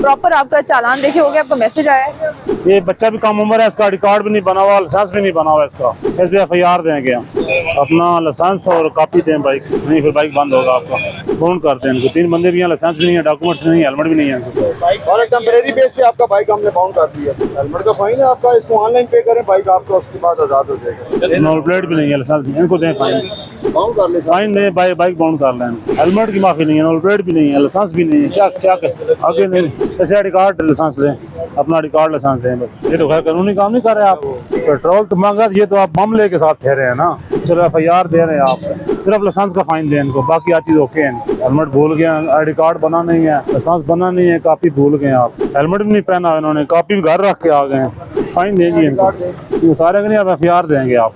Proper आपका चालान देखे हो गया, आपको मैसेज आया है? ये बच्चा भी कम उम्र है, इसका रिकॉर्ड भी नहीं बना हुआ, लाइसेंस भी नहीं बना हुआ इसका। इस पे FIR देंगे हम, अपना लाइसेंस और कॉपी दें बाइक, नहीं फिर बाइक बंद होगा आपका। बाउंड करते हैं इनको। 3 बंदे भी हैं, लाइसेंस भी नहीं है, डॉक्यूमेंट नहीं है, हेलमेट भी नहीं है इनको। और टेम्परेरी बेस पे आपका बाइक हमने बाउंड कर दिया। हेलमेट का फाइन है आपका, इसको ऑनलाइन पे करें बाइक आपका, उसके बाद आजाद हो जाएगा। नंबर प्लेट भी नहीं है, लाइसेंस भी, इनको दें फाइन। बाउंड कर ले फाइन नहीं, बाइक बाउंड कर लें। हेलमेट की माफी नहीं है, नंबर प्लेट भी नहीं है, लाइसेंस भी नहीं है, क्या क्या आगे नहीं। ऐसे आई डी कार्ड लाइसेंस लें, अपना आई डी कार्ड लाइसेंस दें। ये तो खैर कानूनी काम नहीं कर रहे आप। पेट्रोल तो महंगा, ये तो आप मामले के साथ कह रहे हैं ना। चलो FIR दे रहे हैं आप, सिर्फ लाइसेंस का फाइन दें इनको, बाकी हर चीज ओके है। हेलमेट भूल गए, ID कार्ड बना नहीं है, लाइसेंस बना नहीं है, कॉपी भूल गए आप, हेलमेट भी नहीं पहना इन्होंने, कॉपी भी घर रख के आ गए हैं, फाइन देंगे इनको। उतारेंगे नहीं, आप FIR देंगे आप।